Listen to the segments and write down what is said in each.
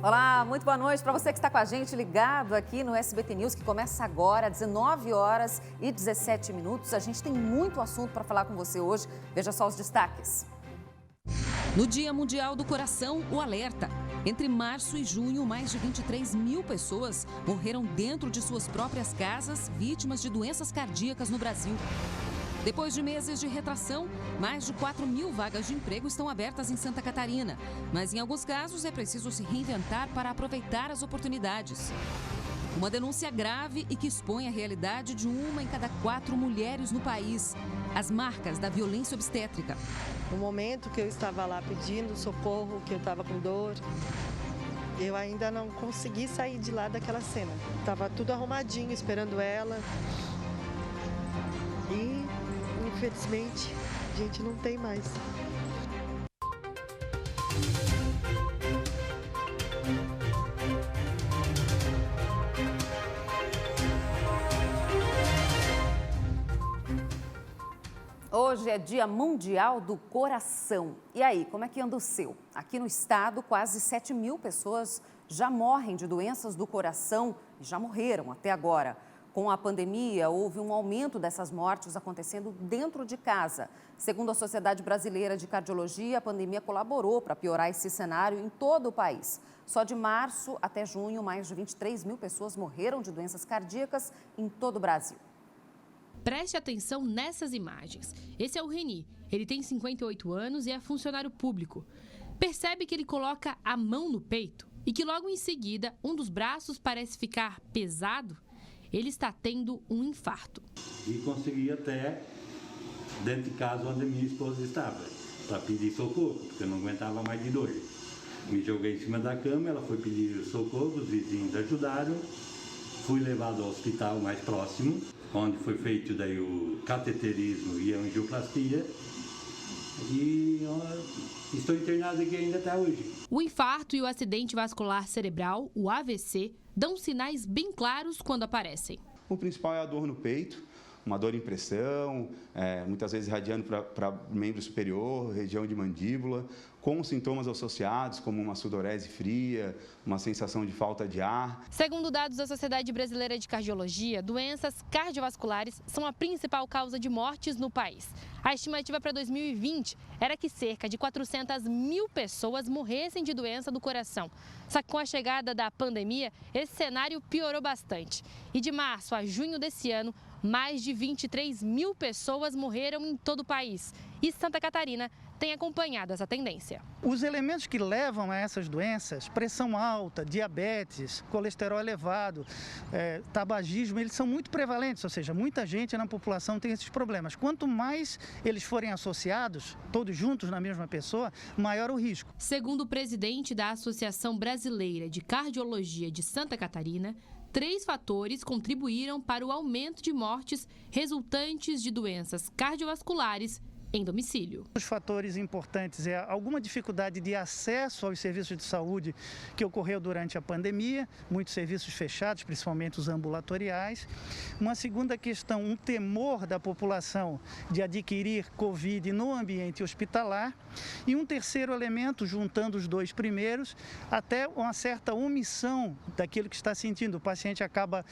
Olá, muito boa noite para você que está com a gente ligado aqui no SBT News, que começa agora, 19 horas e 17 minutos. A gente tem muito assunto para falar com você hoje. Veja só os destaques. No Dia Mundial do Coração, o alerta. Entre março e junho, mais de 23 mil pessoas morreram dentro de suas próprias casas, vítimas de doenças cardíacas no Brasil. Depois de meses de retração, mais de 4 mil vagas de emprego estão abertas em Santa Catarina. Mas, em alguns casos, é preciso se reinventar para aproveitar as oportunidades. Uma denúncia grave e que expõe a realidade de 1 em cada 4 mulheres no país. As marcas da violência obstétrica. No momento que eu estava lá pedindo socorro, que eu estava com dor, eu ainda não consegui sair de lá daquela cena. Estava tudo arrumadinho, esperando ela. E, infelizmente, a gente não tem mais. Hoje é Dia Mundial do Coração. E aí, como é que anda o seu? Aqui no estado, quase 7 mil pessoas já morrem de doenças do coração e já morreram até agora. Com a pandemia, houve um aumento dessas mortes acontecendo dentro de casa. Segundo a Sociedade Brasileira de Cardiologia, a pandemia colaborou para piorar esse cenário em todo o país. Só de março até junho, mais de 23 mil pessoas morreram de doenças cardíacas em todo o Brasil. Preste atenção nessas imagens. Esse é o Reni. Ele tem 58 anos e é funcionário público. Percebe que ele coloca a mão no peito e que logo em seguida um dos braços parece ficar pesado? Ele está tendo um infarto. E consegui até dentro de casa onde minha esposa estava, para pedir socorro, porque eu não aguentava mais de dor. Me joguei em cima da cama, ela foi pedir socorro, os vizinhos ajudaram, fui levado ao hospital mais próximo, onde foi feito daí o cateterismo e a angioplastia, e estou internado aqui ainda até hoje. O infarto e o acidente vascular cerebral, o AVC, dão sinais bem claros quando aparecem. O principal é a dor no peito, uma dor em pressão, muitas vezes irradiando para membro superior, região de mandíbula, com sintomas associados como uma sudorese fria, uma sensação de falta de ar. Segundo dados da Sociedade Brasileira de Cardiologia, doenças cardiovasculares são a principal causa de mortes no país. A estimativa para 2020 era que cerca de 400 mil pessoas morressem de doença do coração. Só que com a chegada da pandemia, esse cenário piorou bastante. E de março a junho desse ano, mais de 23 mil pessoas morreram em todo o país. E Santa Catarina tem acompanhado essa tendência. Os elementos que levam a essas doenças, pressão alta, diabetes, colesterol elevado, tabagismo, eles são muito prevalentes, ou seja, muita gente na população tem esses problemas. Quanto mais eles forem associados, todos juntos na mesma pessoa, maior o risco. Segundo o presidente da Associação Brasileira de Cardiologia de Santa Catarina, 3 fatores contribuíram para o aumento de mortes resultantes de doenças cardiovasculares em domicílio. Os fatores importantes é alguma dificuldade de acesso aos serviços de saúde que ocorreu durante a pandemia, muitos serviços fechados, principalmente os ambulatoriais. Uma segunda questão, um temor da população de adquirir Covid no ambiente hospitalar. E um terceiro elemento, juntando os 2 primeiros, até uma certa omissão daquilo que está sentindo. O paciente acaba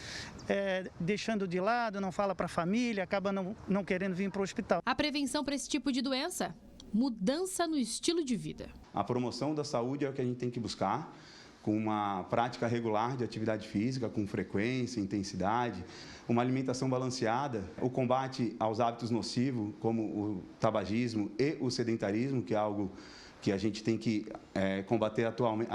deixando de lado, não fala para a família, acaba não querendo vir para o hospital. A prevenção para esse tipo de doença? Mudança no estilo de vida. A promoção da saúde é o que a gente tem que buscar, com uma prática regular de atividade física, com frequência, intensidade, uma alimentação balanceada, o combate aos hábitos nocivos, como o tabagismo e o sedentarismo, que é algo que a gente tem que combater atualmente,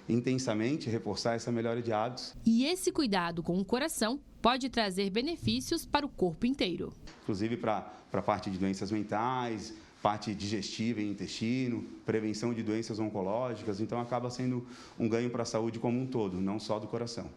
intensamente, reforçar essa melhora de hábitos. E esse cuidado com o coração pode trazer benefícios para o corpo inteiro. Inclusive para a parte de doenças mentais, parte digestiva e intestino, prevenção de doenças oncológicas, então acaba sendo um ganho para a saúde como um todo, não só do coração.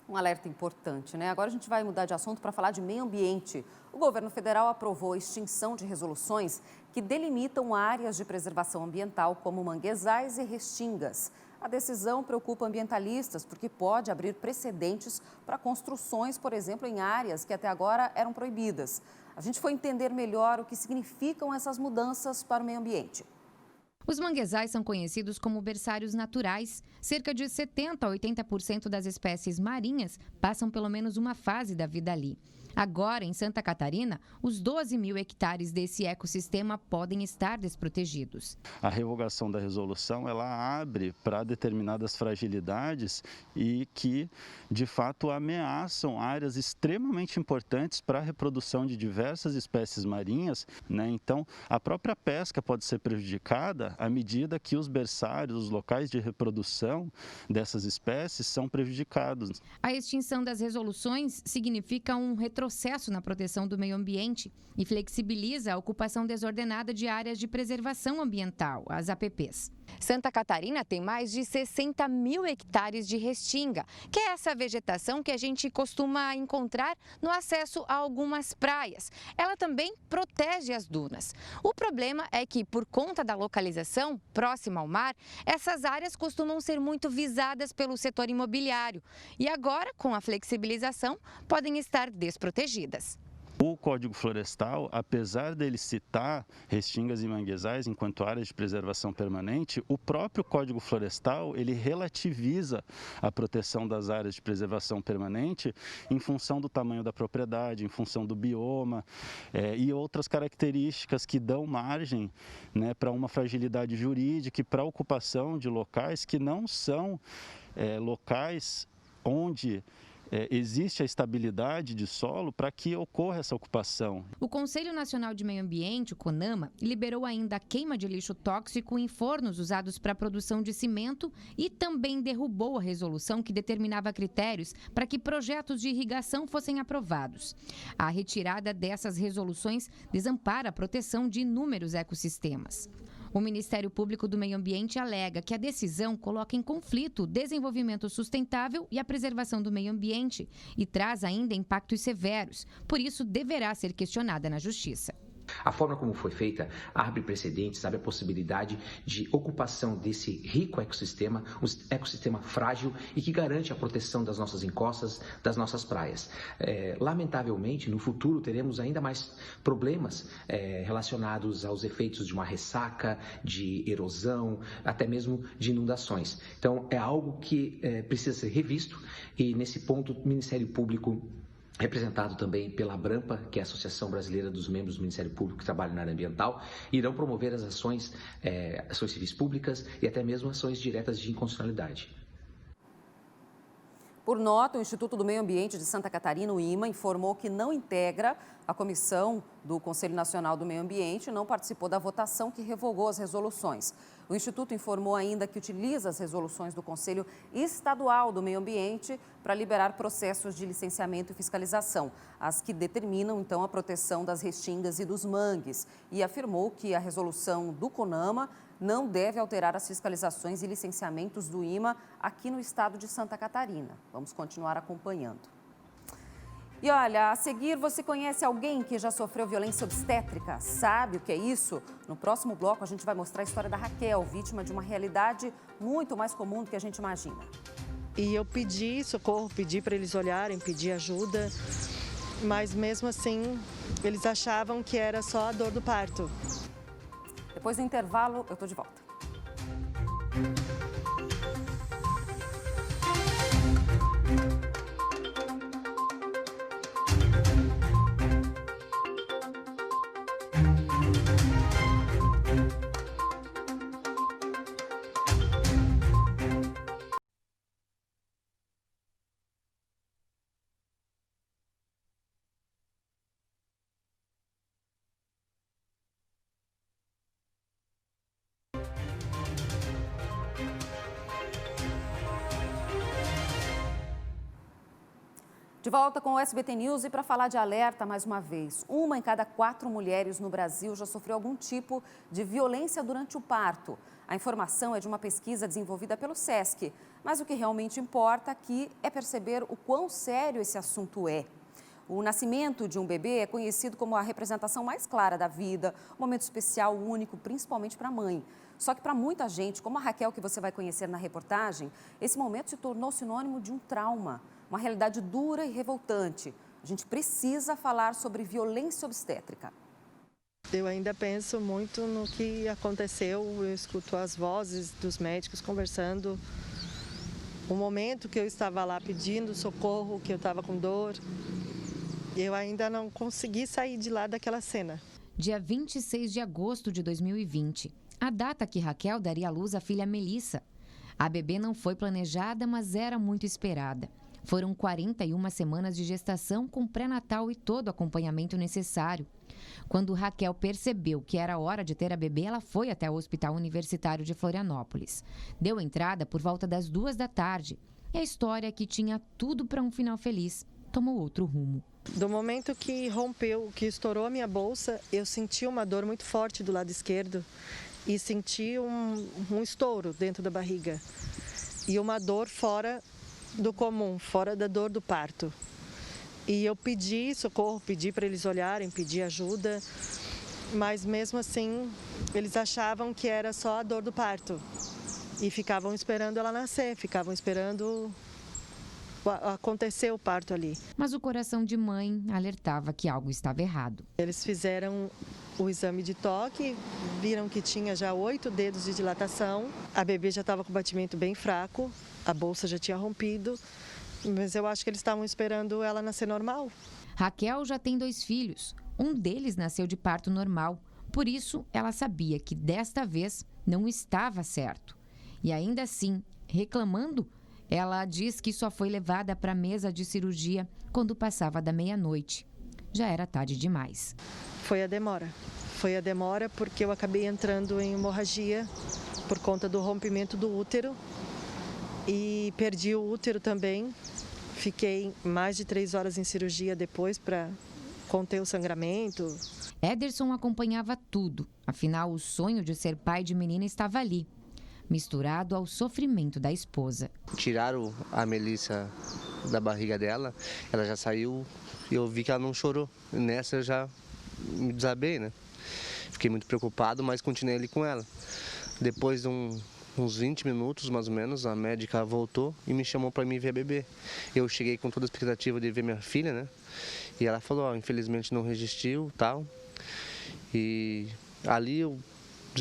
Um alerta importante, né? Agora a gente vai mudar de assunto para falar de meio ambiente. O governo federal aprovou a extinção de resoluções que delimitam áreas de preservação ambiental como manguezais e restingas. A decisão preocupa ambientalistas porque pode abrir precedentes para construções, por exemplo, em áreas que até agora eram proibidas. A gente foi entender melhor o que significam essas mudanças para o meio ambiente. Os manguezais são conhecidos como berçários naturais. Cerca de 70% a 80% das espécies marinhas passam pelo menos uma fase da vida ali. Agora, em Santa Catarina, os 12 mil hectares desse ecossistema podem estar desprotegidos. A revogação da resolução, ela abre para determinadas fragilidades e que, de fato, ameaçam áreas extremamente importantes para a reprodução de diversas espécies marinhas, né? Então, a própria pesca pode ser prejudicada à medida que os berçários, os locais de reprodução dessas espécies são prejudicados. A extinção das resoluções significa um retrocesso na proteção do meio ambiente e flexibiliza a ocupação desordenada de áreas de preservação ambiental, as APPs. Santa Catarina tem mais de 60 mil hectares de restinga, que é essa vegetação que a gente costuma encontrar no acesso a algumas praias. Ela também protege as dunas. O problema é que, por conta da localização próxima ao mar, essas áreas costumam ser muito visadas pelo setor imobiliário e agora, com a flexibilização, podem estar desprotegidas. O Código Florestal, apesar dele citar restingas e manguezais enquanto áreas de preservação permanente, o próprio Código Florestal, ele relativiza a proteção das áreas de preservação permanente em função do tamanho da propriedade, em função do bioma e outras características que dão margem, né, para uma fragilidade jurídica e para a ocupação de locais que não são locais onde existe a estabilidade de solo para que ocorra essa ocupação. O Conselho Nacional de Meio Ambiente, o CONAMA, liberou ainda a queima de lixo tóxico em fornos usados para a produção de cimento e também derrubou a resolução que determinava critérios para que projetos de irrigação fossem aprovados. A retirada dessas resoluções desampara a proteção de inúmeros ecossistemas. O Ministério Público do Meio Ambiente alega que a decisão coloca em conflito o desenvolvimento sustentável e a preservação do meio ambiente e traz ainda impactos severos. Por isso, deverá ser questionada na Justiça. A forma como foi feita abre precedentes, abre a possibilidade de ocupação desse rico ecossistema, um ecossistema frágil e que garante a proteção das nossas encostas, das nossas praias. Lamentavelmente, no futuro teremos ainda mais problemas relacionados aos efeitos de uma ressaca, de erosão, até mesmo de inundações. Então, é algo que precisa ser revisto e, nesse ponto, o Ministério Público, representado também pela ABRAMPA, que é a Associação Brasileira dos Membros do Ministério Público que trabalham na área ambiental, irão promover as ações civis públicas e até mesmo ações diretas de inconstitucionalidade. Por nota, o Instituto do Meio Ambiente de Santa Catarina, o IMA, informou que não integra a comissão do Conselho Nacional do Meio Ambiente e não participou da votação que revogou as resoluções. O Instituto informou ainda que utiliza as resoluções do Conselho Estadual do Meio Ambiente para liberar processos de licenciamento e fiscalização, as que determinam, então, a proteção das restingas e dos mangues, e afirmou que a resolução do CONAMA não deve alterar as fiscalizações e licenciamentos do IMA aqui no estado de Santa Catarina. Vamos continuar acompanhando. E olha, a seguir, você conhece alguém que já sofreu violência obstétrica? Sabe o que é isso? No próximo bloco, a gente vai mostrar a história da Raquel, vítima de uma realidade muito mais comum do que a gente imagina. E eu pedi socorro, pedi para eles olharem, pedi ajuda, mas mesmo assim, eles achavam que era só a dor do parto. Depois do intervalo, eu estou de volta. De volta com o SBT News e para falar de alerta mais uma vez. 1 em cada 4 mulheres no Brasil já sofreu algum tipo de violência durante o parto. A informação é de uma pesquisa desenvolvida pelo SESC, mas o que realmente importa aqui é perceber o quão sério esse assunto é. O nascimento de um bebê é conhecido como a representação mais clara da vida, um momento especial, único, principalmente para a mãe. Só que para muita gente, como a Raquel que você vai conhecer na reportagem, esse momento se tornou sinônimo de um trauma, uma realidade dura e revoltante. A gente precisa falar sobre violência obstétrica. Eu ainda penso muito no que aconteceu, eu escuto as vozes dos médicos conversando. O momento que eu estava lá pedindo socorro, que eu estava com dor, eu ainda não consegui sair de lá daquela cena. Dia 26 de agosto de 2020, a data que Raquel daria à luz à filha Melissa. A bebê não foi planejada, mas era muito esperada. Foram 41 semanas de gestação com pré-natal e todo o acompanhamento necessário. Quando Raquel percebeu que era hora de ter a bebê, ela foi até o Hospital Universitário de Florianópolis. Deu entrada por volta das 14h. E a história, que tinha tudo para um final feliz, tomou outro rumo. Do momento que rompeu, que estourou a minha bolsa, eu senti uma dor muito forte do lado esquerdo e senti um estouro dentro da barriga. E uma dor fora do comum, fora da dor do parto. E eu pedi socorro, pedi para eles olharem, pedi ajuda, mas mesmo assim eles achavam que era só a dor do parto. E ficavam esperando ela nascer, ficavam esperando acontecer o parto ali. Mas o coração de mãe alertava que algo estava errado. Eles fizeram o exame de toque, viram que tinha já 8 dedos de dilatação, a bebê já estava com batimento bem fraco, a bolsa já tinha rompido, mas eu acho que eles estavam esperando ela nascer normal. Raquel já tem 2 filhos, um deles nasceu de parto normal, por isso ela sabia que desta vez não estava certo. E ainda assim, reclamando, ela diz que só foi levada para a mesa de cirurgia quando passava da meia-noite. Já era tarde demais. Foi a demora porque eu acabei entrando em hemorragia por conta do rompimento do útero e perdi o útero também. Fiquei mais de 3 horas em cirurgia depois para conter o sangramento. Ederson acompanhava tudo, afinal o sonho de ser pai de menina estava ali, misturado ao sofrimento da esposa. Tiraram a Melissa da barriga dela, ela já saiu e eu vi que ela não chorou. Nessa eu já me desabei, né? Fiquei muito preocupado, mas continuei ali com ela. Depois de uns 20 minutos, mais ou menos, a médica voltou e me chamou para mim ver a bebê. Eu cheguei com toda a expectativa de ver minha filha, né? E ela falou, infelizmente não resistiu, tal. E ali eu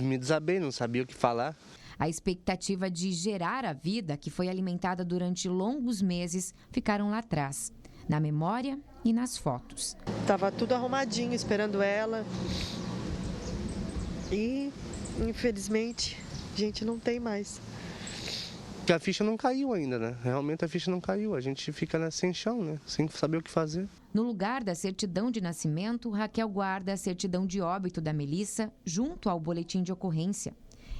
me desabei, não sabia o que falar. A expectativa de gerar a vida, que foi alimentada durante longos meses, ficaram lá atrás, na memória e nas fotos. Estava tudo arrumadinho, esperando ela. E, infelizmente, a gente não tem mais. Porque a ficha não caiu ainda, né? Realmente a ficha não caiu. A gente fica sem chão, né? Sem saber o que fazer. No lugar da certidão de nascimento, Raquel guarda a certidão de óbito da Melissa junto ao boletim de ocorrência.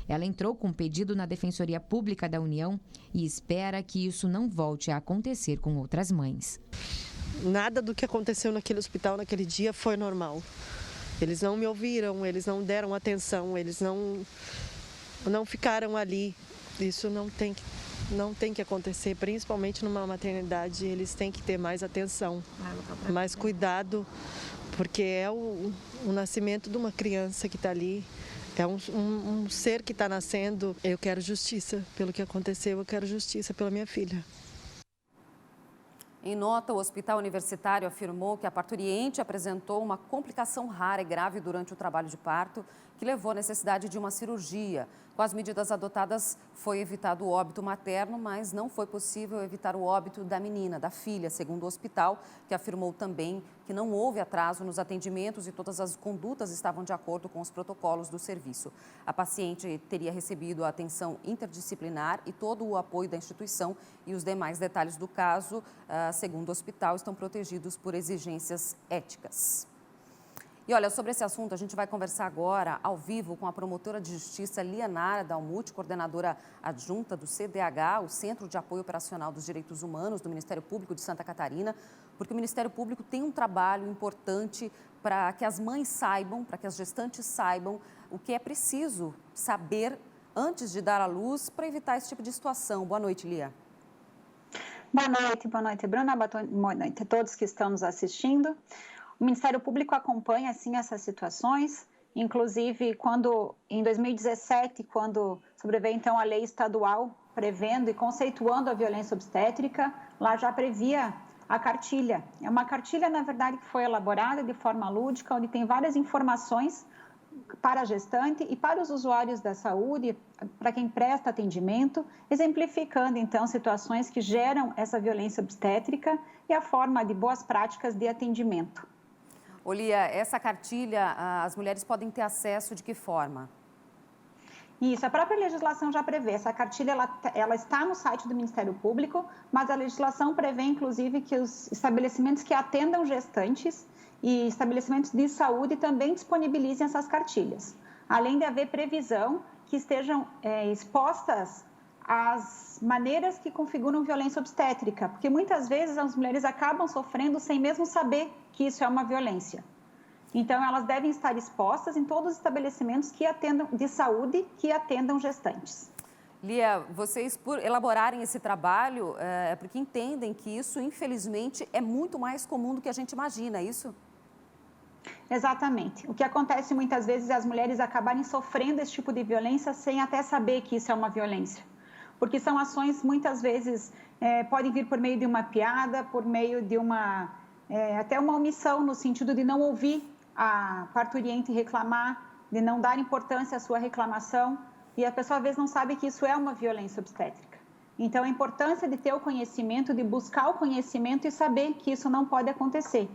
Ela entrou com um pedido na Defensoria Pública da União e espera que isso não volte a acontecer com outras mães. Nada do que aconteceu naquele hospital naquele dia foi normal. Eles não me ouviram, eles não deram atenção, eles não ficaram ali. Isso não tem que acontecer, principalmente numa maternidade. Eles têm que ter mais atenção, mais cuidado, porque é o nascimento de uma criança que está ali. É um ser que está nascendo. Eu quero justiça pelo que aconteceu, eu quero justiça pela minha filha. Em nota, o Hospital Universitário afirmou que a parturiente apresentou uma complicação rara e grave durante o trabalho de parto, que levou à necessidade de uma cirurgia. Com as medidas adotadas, foi evitado o óbito materno, mas não foi possível evitar o óbito da menina, da filha, segundo o hospital, que afirmou também que não houve atraso nos atendimentos e todas as condutas estavam de acordo com os protocolos do serviço. A paciente teria recebido a atenção interdisciplinar e todo o apoio da instituição, e os demais detalhes do caso, segundo o hospital, estão protegidos por exigências éticas. E olha, sobre esse assunto, a gente vai conversar agora, ao vivo, com a promotora de justiça Lianara Dalmuth, coordenadora adjunta do CDH, o Centro de Apoio Operacional dos Direitos Humanos do Ministério Público de Santa Catarina, porque o Ministério Público tem um trabalho importante para que as mães saibam, para que as gestantes saibam o que é preciso saber antes de dar à luz para evitar esse tipo de situação. Boa noite, Lia. Boa noite, Bruna, boa noite a todos que estão nos assistindo. O Ministério Público acompanha, sim, essas situações, inclusive em 2017, quando sobreveio, então, a lei estadual prevendo e conceituando a violência obstétrica, lá já previa a cartilha. É uma cartilha, na verdade, que foi elaborada de forma lúdica, onde tem várias informações para a gestante e para os usuários da saúde, para quem presta atendimento, exemplificando, então, situações que geram essa violência obstétrica e a forma de boas práticas de atendimento. Lia, essa cartilha, as mulheres podem ter acesso de que forma? Isso, a própria legislação já prevê. Essa cartilha ela está no site do Ministério Público, mas a legislação prevê, inclusive, que os estabelecimentos que atendam gestantes e estabelecimentos de saúde também disponibilizem essas cartilhas. Além de haver previsão que estejam expostas as maneiras que configuram violência obstétrica, porque muitas vezes as mulheres acabam sofrendo sem mesmo saber que isso é uma violência. Então, elas devem estar expostas em todos os estabelecimentos que atendam de saúde que atendam gestantes. Lia, vocês, por elaborarem esse trabalho, é porque entendem que isso, infelizmente, é muito mais comum do que a gente imagina, é isso? Exatamente. O que acontece muitas vezes é as mulheres acabarem sofrendo esse tipo de violência sem até saber que isso é uma violência. Porque são ações, muitas vezes, podem vir por meio de uma piada, por meio de até uma omissão, no sentido de não ouvir a parturiente reclamar, de não dar importância à sua reclamação, e a pessoa às vezes não sabe que isso é uma violência obstétrica. Então, a importância de ter o conhecimento, de buscar o conhecimento e saber que isso não pode acontecer.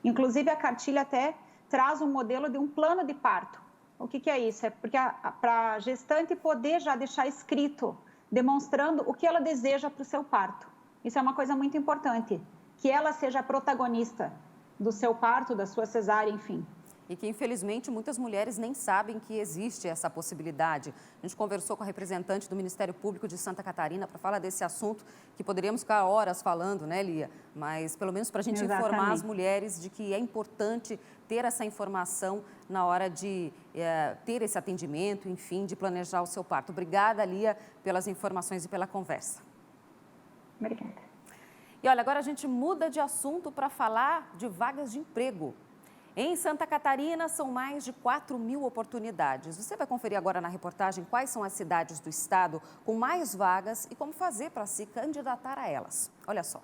Inclusive, a cartilha até traz um modelo de um plano de parto. O que é isso? É porque para a gestante poder já deixar escrito, demonstrando o que ela deseja para o seu parto. Isso é uma coisa muito importante, que ela seja a protagonista do seu parto, da sua cesárea, enfim. E que, infelizmente, muitas mulheres nem sabem que existe essa possibilidade. A gente conversou com a representante do Ministério Público de Santa Catarina para falar desse assunto, que poderíamos ficar horas falando, né, Lia? Mas, pelo menos, para a gente informar as mulheres de que é importante ter essa informação na hora de ter esse atendimento, enfim, de planejar o seu parto. Obrigada, Lia, pelas informações e pela conversa. Obrigada. E olha, agora a gente muda de assunto para falar de vagas de emprego. Em Santa Catarina, são mais de 4.000 oportunidades. Você vai conferir agora na reportagem quais são as cidades do estado com mais vagas e como fazer para se candidatar a elas. Olha só.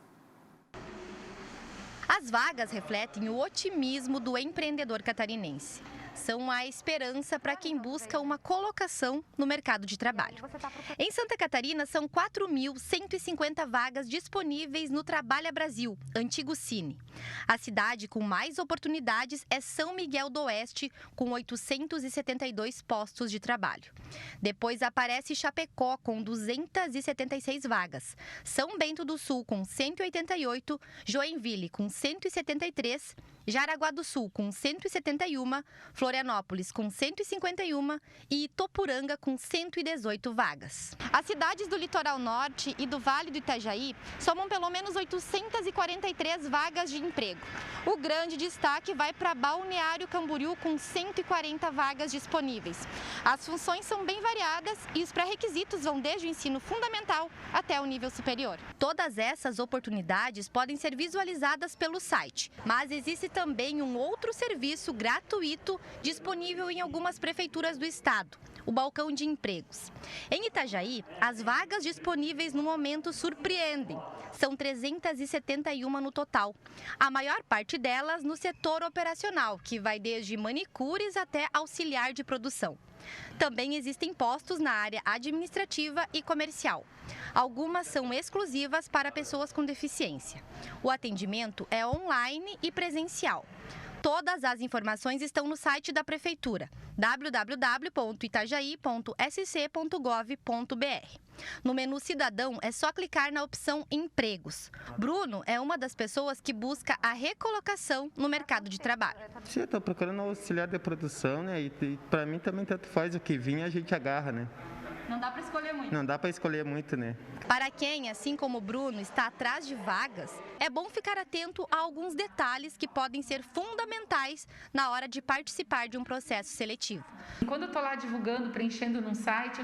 As vagas refletem o otimismo do empreendedor catarinense. São a esperança para quem busca uma colocação no mercado de trabalho. Em Santa Catarina, são 4.150 vagas disponíveis no Trabalha Brasil, antigo Cine. A cidade com mais oportunidades é São Miguel do Oeste, com 872 postos de trabalho. Depois aparece Chapecó, com 276 vagas. São Bento do Sul, com 188, Joinville, com 173, Jaraguá do Sul, com 171, Florianópolis, com 151 e Itopuranga, com 118 vagas. As cidades do Litoral Norte e do Vale do Itajaí somam pelo menos 843 vagas de emprego. O grande destaque vai para Balneário Camboriú, com 140 vagas disponíveis. As funções são bem variadas e os pré-requisitos vão desde o ensino fundamental até o nível superior. Todas essas oportunidades podem ser visualizadas pelo site, mas existe também um outro serviço gratuito disponível em algumas prefeituras do estado, o Balcão de Empregos. Em Itajaí, as vagas disponíveis no momento surpreendem. São 371 no total. A maior parte delas no setor operacional, que vai desde manicures até auxiliar de produção. Também existem postos na área administrativa e comercial. Algumas são exclusivas para pessoas com deficiência. O atendimento é online e presencial. Todas as informações estão no site da Prefeitura, www.itajaí.sc.gov.br. No menu Cidadão, é só clicar na opção Empregos. Bruno é uma das pessoas que busca a recolocação no mercado de trabalho. Eu estou procurando auxiliar de produção, né? E para mim também tanto faz o que vir, a gente agarra, né? Não dá para escolher muito. Não dá para escolher muito, né? Para quem, assim como o Bruno, está atrás de vagas, é bom ficar atento a alguns detalhes que podem ser fundamentais na hora de participar de um processo seletivo. Quando eu estou lá divulgando, preenchendo num site,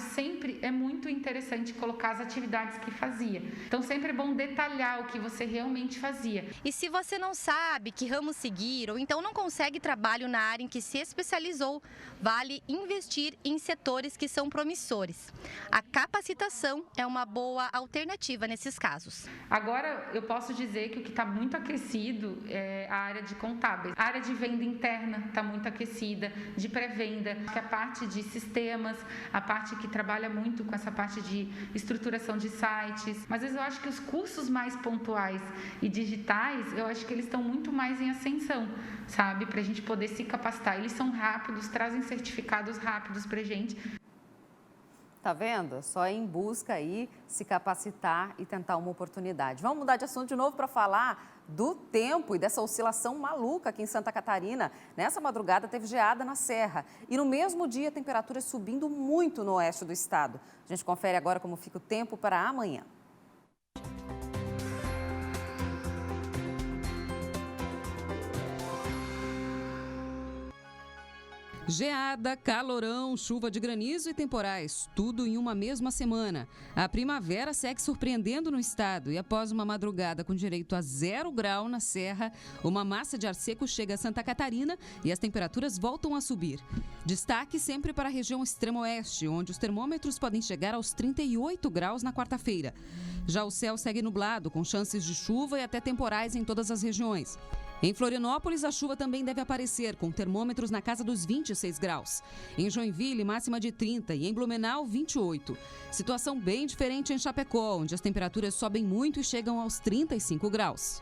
é muito interessante colocar as atividades que fazia. Então, sempre é bom detalhar o que você realmente fazia. E se você não sabe que ramo seguir ou então não consegue trabalho na área em que se especializou, vale investir em setores que são promissores. A capacitação é uma boa alternativa nesses casos. Agora, eu posso dizer que o que está muito aquecido é a área de contábeis. A área de venda interna está muito aquecida, de pré-venda, que a parte de sistemas, a parte que trabalha muito com essa parte de estruturação de sites. Mas às vezes eu acho que os cursos mais pontuais e digitais, eu acho que eles estão muito mais em ascensão, sabe? Para a gente poder se capacitar. Eles são rápidos, trazem certificados rápidos para a gente. Tá vendo? É só ir em busca aí, se capacitar e tentar uma oportunidade. Vamos mudar de assunto de novo para falar do tempo e dessa oscilação maluca aqui em Santa Catarina. Nessa madrugada teve geada na serra e no mesmo dia temperaturas subindo muito no oeste do estado. A gente confere agora como fica o tempo para amanhã. Geada, calorão, chuva de granizo e temporais, tudo em uma mesma semana. A primavera segue surpreendendo no estado e após uma madrugada com direito a 0 grau na serra, uma massa de ar seco chega a Santa Catarina e as temperaturas voltam a subir. Destaque sempre para a região extremo-oeste, onde os termômetros podem chegar aos 38 graus na quarta-feira. Já o céu segue nublado, com chances de chuva e até temporais em todas as regiões. Em Florianópolis, a chuva também deve aparecer, com termômetros na casa dos 26 graus. Em Joinville, máxima de 30 e em Blumenau, 28. Situação bem diferente em Chapecó, onde as temperaturas sobem muito e chegam aos 35 graus.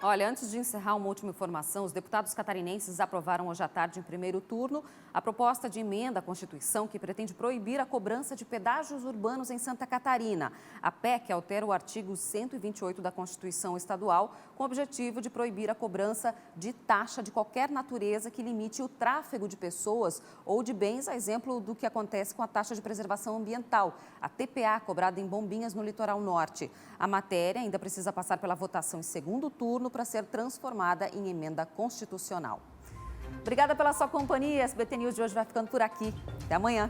Olha, antes de encerrar uma última informação, os deputados catarinenses aprovaram hoje à tarde, em primeiro turno, a proposta de emenda à Constituição que pretende proibir a cobrança de pedágios urbanos em Santa Catarina. A PEC altera o artigo 128 da Constituição Estadual com o objetivo de proibir a cobrança de taxa de qualquer natureza que limite o tráfego de pessoas ou de bens, a exemplo do que acontece com a taxa de preservação ambiental, a TPA, cobrada em Bombinhas, no litoral norte. A matéria ainda precisa passar pela votação em segundo turno para ser transformada em emenda constitucional. Obrigada pela sua companhia. SBT News de hoje vai ficando por aqui. Até amanhã.